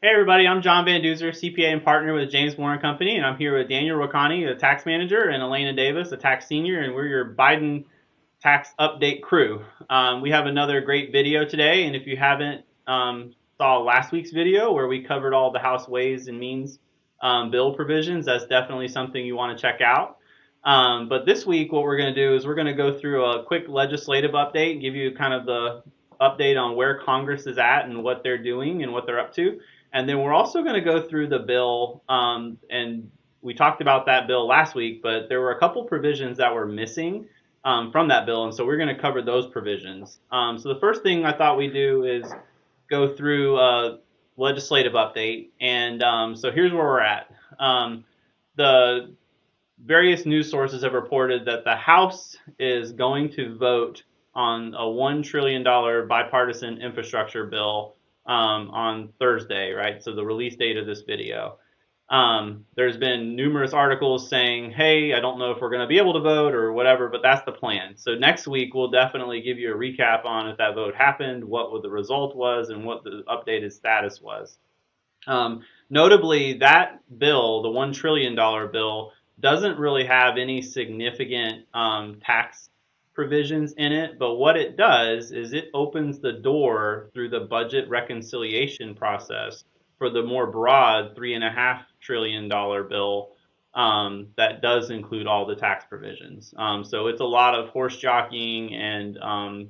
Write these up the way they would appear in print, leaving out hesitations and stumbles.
Hey everybody, I'm John Van Duzer, CPA and partner with James Moore and Company, and I'm here with Daniel Rocani, a tax manager, and Elena Davis, a tax senior, and we're your Biden tax update crew. We have another great video today, and if you haven't saw last week's video where we covered all the House Ways and Means bill provisions, that's definitely something you want to check out. But this week, what we're going to do is we're going to go through a quick legislative update, give you kind of the update on where Congress is at and what they're doing and what they're up to. And then we're also going to go through the bill, and we talked about that bill last week, but there were a couple provisions that were missing from that bill, and so we're going to cover those provisions. So the first thing I thought we'd do is go through a legislative update, and so here's where we're at. The various news sources have reported that the House is going to vote on a $1 trillion bipartisan infrastructure bill on Thursday, right? So the release date of this video. There's been numerous articles saying, hey, I don't know if we're going to be able to vote or whatever, but that's the plan. So next week, we'll definitely give you a recap on if that vote happened, what the result was, and what the updated status was. Notably, that bill, the $1 trillion bill, doesn't really have any significant tax provisions in it, but what it does is it opens the door through the budget reconciliation process for the more broad $3.5 trillion bill that does include all the tax provisions. So it's a lot of horse jockeying and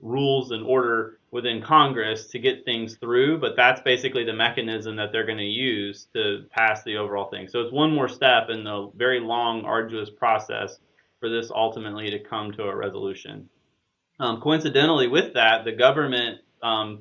rules and order within Congress to get things through, but that's basically the mechanism that they're going to use to pass the overall thing. So it's one more step in the very long, arduous process for this ultimately to come to a resolution. Coincidentally, with that, the government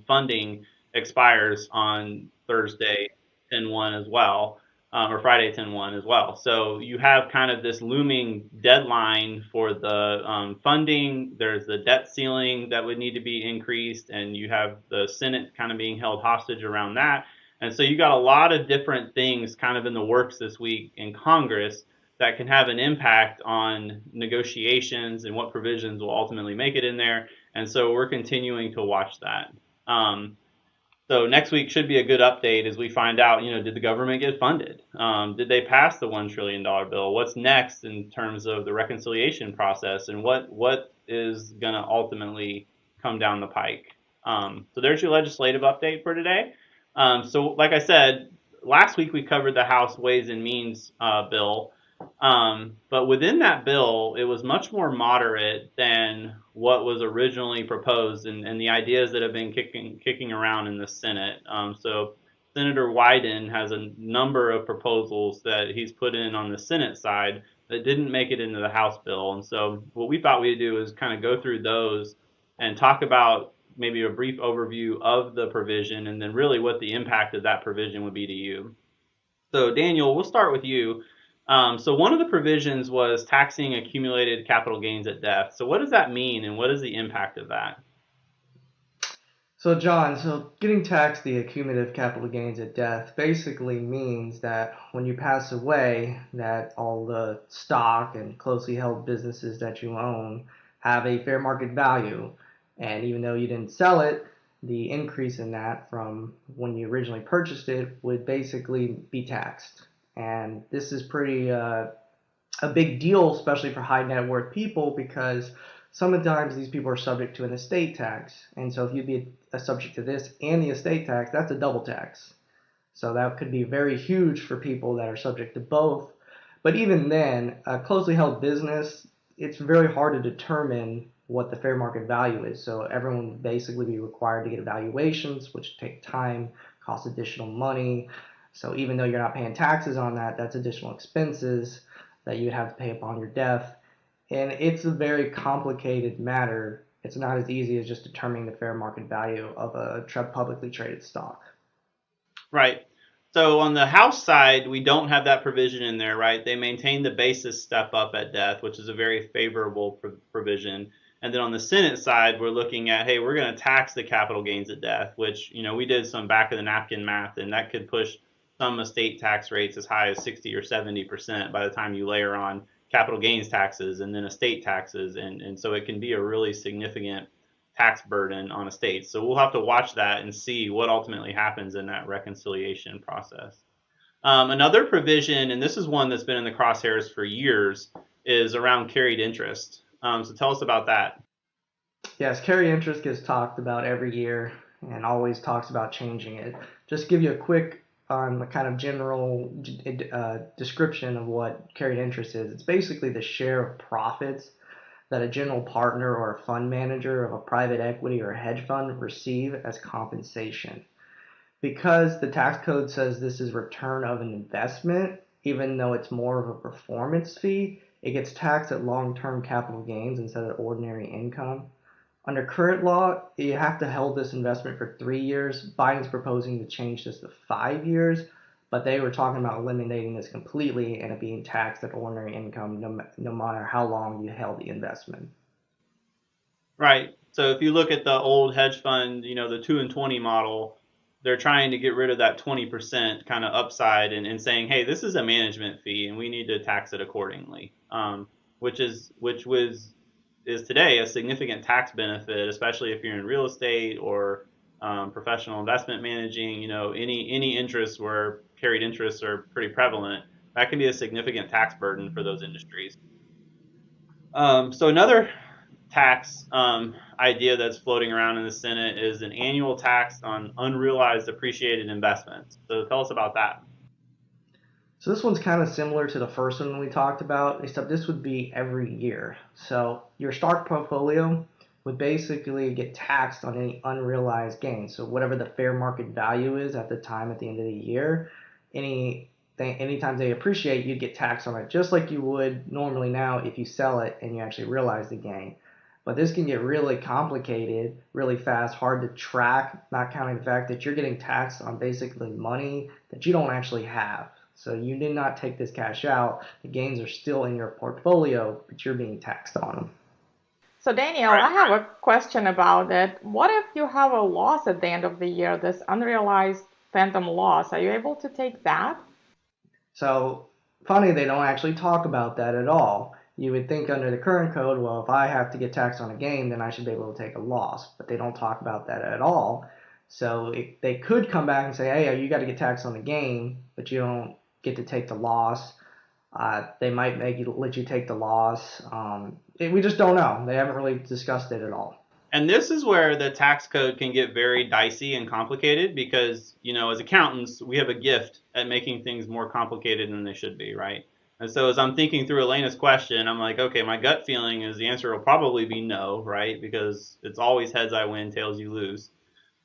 funding expires on Thursday 10/1 as well, or Friday 10/1 as well. So you have kind of this looming deadline for the funding. There's the debt ceiling that would need to be increased, and you have the Senate kind of being held hostage around that. And so you got a lot of different things kind of in the works this week in Congress that can have an impact on negotiations and what provisions will ultimately make it in there. And so we're continuing to watch that. So next week should be a good update as we find out, did the government get funded? Did they pass the $1 trillion bill? What's next in terms of the reconciliation process, and what is going to ultimately come down the pike? So there's your legislative update for today. So like I said, last week we covered the House Ways and Means bill. But within that bill, it was much more moderate than what was originally proposed and the ideas that have been kicking around in the Senate. So Senator Wyden has a number of proposals that he's put in on the Senate side that didn't make it into the House bill. And so what we thought we'd do is kind of go through those and talk about maybe a brief overview of the provision and then really what the impact of that provision would be to you. So Daniel, we'll start with you. So one of the provisions was taxing accumulated capital gains at death. So what does that mean, and what is the impact of that? So John, getting taxed the accumulative capital gains at death basically means that when you pass away, that all the stock and closely held businesses that you own have a fair market value. And even though you didn't sell it, the increase in that from when you originally purchased it would basically be taxed. And this is pretty a big deal, especially for high net worth people, because sometimes these people are subject to an estate tax. And so if you'd be subject to this and the estate tax, that's a double tax. So that could be very huge for people that are subject to both. But even then, a closely held business, it's very hard to determine what the fair market value is. So everyone would basically be required to get evaluations, which take time, cost additional money. So even though you're not paying taxes on that, that's additional expenses that you would have to pay upon your death. And it's a very complicated matter. It's not as easy as just determining the fair market value of a publicly traded stock. Right. So on the House side, we don't have that provision in there, right? They maintain the basis step up at death, which is a very favorable provision. And then on the Senate side, we're looking at, hey, we're going to tax the capital gains at death, which, we did some back of the napkin math, and that could push some estate tax rates as high as 60 or 70% by the time you layer on capital gains taxes and then estate taxes. And so it can be a really significant tax burden on estates. So we'll have to watch that and see what ultimately happens in that reconciliation process. Another provision, and this is one that's been in the crosshairs for years, is around carried interest. So tell us about that. Yes, carry interest gets talked about every year and always talks about changing it. Just to give you a quick kind of general description of what carried interest is. It's basically the share of profits that a general partner or a fund manager of a private equity or hedge fund receive as compensation. Because the tax code says this is return of an investment, even though it's more of a performance fee, it gets taxed at long-term capital gains instead of ordinary income. Under current law, you have to hold this investment for 3 years. Biden's proposing to change this to 5 years, but they were talking about eliminating this completely and it being taxed at ordinary income no matter how long you held the investment. Right. So if you look at the old hedge fund, the 2 and 20 model, they're trying to get rid of that 20% kind of upside and saying, hey, this is a management fee and we need to tax it accordingly, which is today a significant tax benefit, especially if you're in real estate or professional investment managing. Any interests where carried interests are pretty prevalent, that can be a significant tax burden for those industries. So another tax idea that's floating around in the Senate is an annual tax on unrealized appreciated investments. So tell us about that. So this one's kind of similar to the first one we talked about, except this would be every year. So your stock portfolio would basically get taxed on any unrealized gains. So whatever the fair market value is at the time at the end of the year, anytime they appreciate, you'd get taxed on it just like you would normally now if you sell it and you actually realize the gain. But this can get really complicated really fast, hard to track, not counting the fact that you're getting taxed on basically money that you don't actually have. So you did not take this cash out. The gains are still in your portfolio, but you're being taxed on them. So Daniel, Right. I have a question about it. What if you have a loss at the end of the year, this unrealized phantom loss? Are you able to take that? So funny, they don't actually talk about that at all. You would think under the current code, well, if I have to get taxed on a gain, then I should be able to take a loss. But they don't talk about that at all. So they could come back and say, hey, you got to get taxed on the gain, but you don't get to take the loss. They might let you take the loss. We just don't know. They haven't really discussed it at all. And this is where the tax code can get very dicey and complicated because, as accountants, we have a gift at making things more complicated than they should be, right? And so as I'm thinking through Elena's question, I'm like, okay, my gut feeling is the answer will probably be no, right? Because it's always heads I win, tails you lose.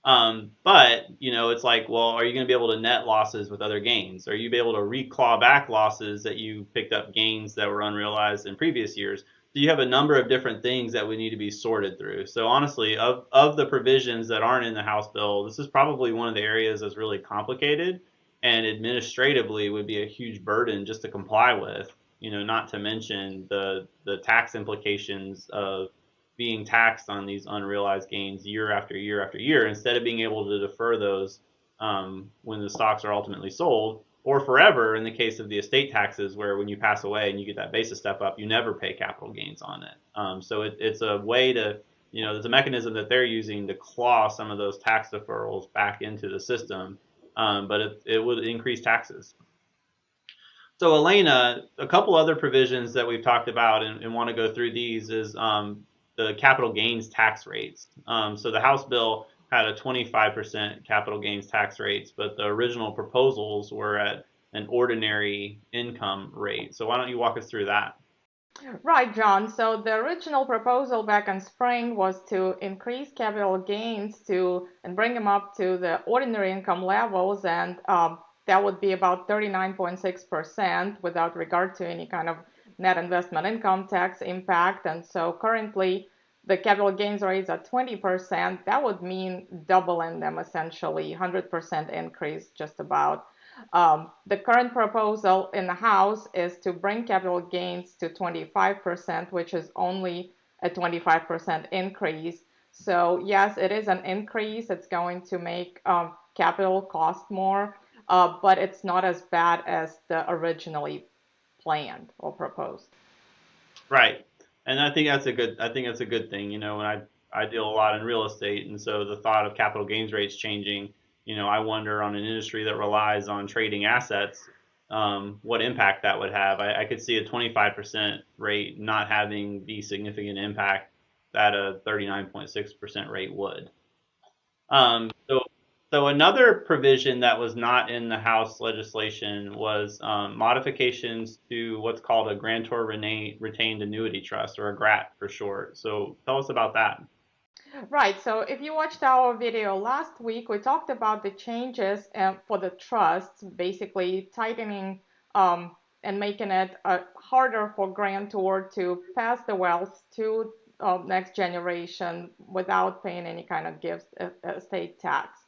But it's like, well, are you going to be able to net losses with other gains? Are you be able to reclaw back losses that you picked up gains that were unrealized in previous years? So you have a number of different things that would need to be sorted through. So honestly, of the provisions that aren't in the House bill, this is probably one of the areas that's really complicated and administratively would be a huge burden just to comply with. Not to mention the tax implications of being taxed on these unrealized gains year after year after year instead of being able to defer those when the stocks are ultimately sold, or forever in the case of the estate taxes, where when you pass away and you get that basis step up, you never pay capital gains on it. So it's a way to, there's a mechanism that they're using to claw some of those tax deferrals back into the system, but it would increase taxes. So Elena, a couple other provisions that we've talked about and want to go through these is the capital gains tax rates. So the House bill had a 25% capital gains tax rates, but the original proposals were at an ordinary income rate. So why don't you walk us through that? Right, John. So the original proposal back in spring was to increase capital gains and bring them up to the ordinary income levels, and that would be about 39.6% without regard to any kind of net investment income tax impact. And so currently the capital gains rates are 20%. That would mean doubling them essentially, 100% increase just about. The current proposal in the House is to bring capital gains to 25%, which is only a 25% increase. So yes, it is an increase. It's going to make capital cost more, but it's not as bad as the originally planned or proposed. Right. And I think that's a good thing. When I deal a lot in real estate, and so the thought of capital gains rates changing, I wonder on an industry that relies on trading assets, what impact that would have. I could see a 25% rate not having the significant impact that a 39.6% rate would. So another provision that was not in the House legislation was modifications to what's called a grantor retained annuity trust, or a GRAT for short. So tell us about that. Right, so if you watched our video last week, we talked about the changes for the trusts, basically tightening and making it harder for grantor to pass the wealth to next generation without paying any kind of gifts, estate tax.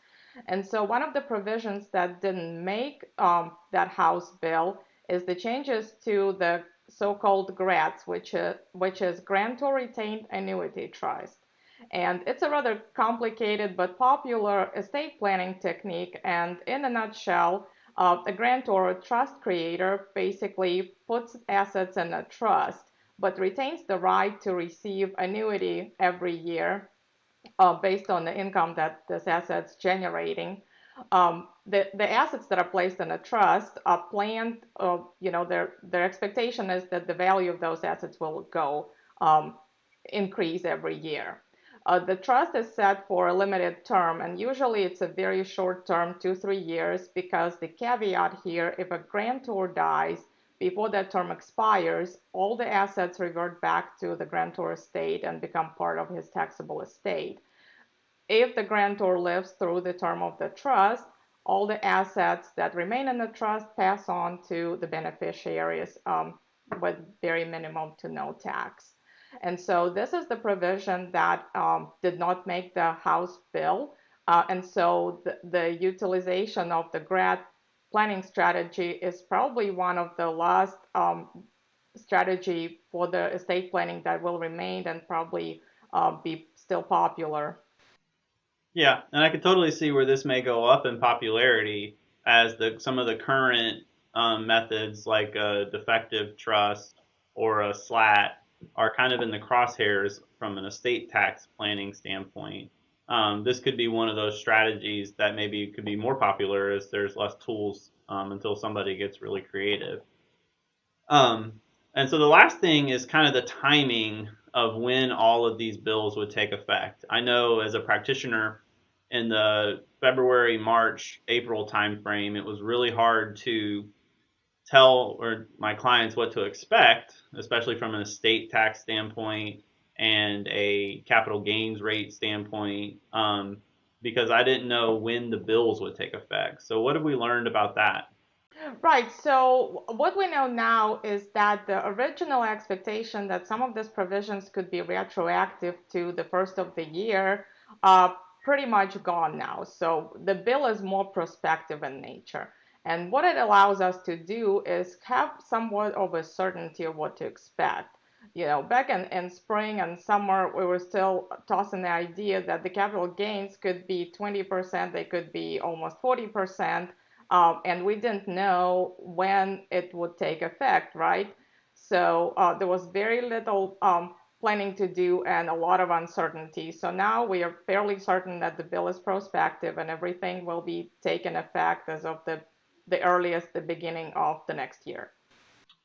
And so one of the provisions that didn't make that House bill is the changes to the so-called GRATs, which is grantor retained annuity trust. And it's a rather complicated but popular estate planning technique. And in a nutshell, a grantor or trust creator basically puts assets in a trust, but retains the right to receive annuity every year based on the income that this asset's generating. The assets that are placed in a trust are planned, their expectation is that the value of those assets will increase every year. The trust is set for a limited term, and usually it's a very short term, 2-3 years, because the caveat here, if a grantor dies before that term expires, all the assets revert back to the grantor estate and become part of his taxable estate. If the grantor lives through the term of the trust, all the assets that remain in the trust pass on to the beneficiaries with very minimum to no tax. And so this is the provision that did not make the House bill. And so the utilization of the GRAT planning strategy is probably one of the last strategy for the estate planning that will remain and probably be still popular. Yeah, and I could totally see where this may go up in popularity as some of the current methods, like a defective trust or a SLAT, are kind of in the crosshairs from an estate tax planning standpoint. This could be one of those strategies that maybe could be more popular as there's less tools until somebody gets really creative. And so the last thing is kind of the timing of when all of these bills would take effect. I know as a practitioner in the February, March, April timeframe, it was really hard to tell my clients what to expect, especially from an estate tax standpoint and a capital gains rate standpoint, because I didn't know when the bills would take effect. So what have we learned about that? Right. So what we know now is that the original expectation that some of these provisions could be retroactive to the first of the year are pretty much gone now. So the bill is more prospective in nature. And what it allows us to do is have somewhat of a certainty of what to expect. Back in spring and summer, we were still tossing the idea that the capital gains could be 20%, they could be almost 40%. And we didn't know when it would take effect, right? So there was very little planning to do and a lot of uncertainty. So now we are fairly certain that the bill is prospective and everything will be taken effect as of the earliest, the beginning of the next year.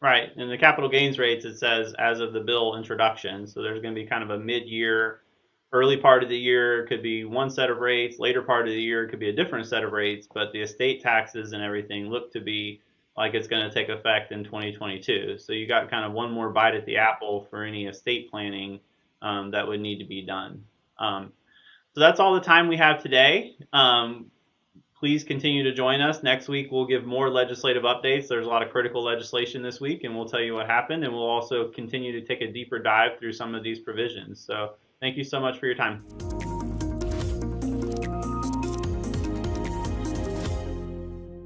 Right. In the capital gains rates, it says as of the bill introduction. So there's going to be kind of a mid-year, early part of the year could be one set of rates, later part of the year could be a different set of rates, but the estate taxes and everything look to be like it's going to take effect in 2022. So you got kind of one more bite at the apple for any estate planning that would need to be done. So that's all the time we have today. Please continue to join us. Next week, we'll give more legislative updates. There's a lot of critical legislation this week, and we'll tell you what happened, and we'll also continue to take a deeper dive through some of these provisions. So thank you so much for your time.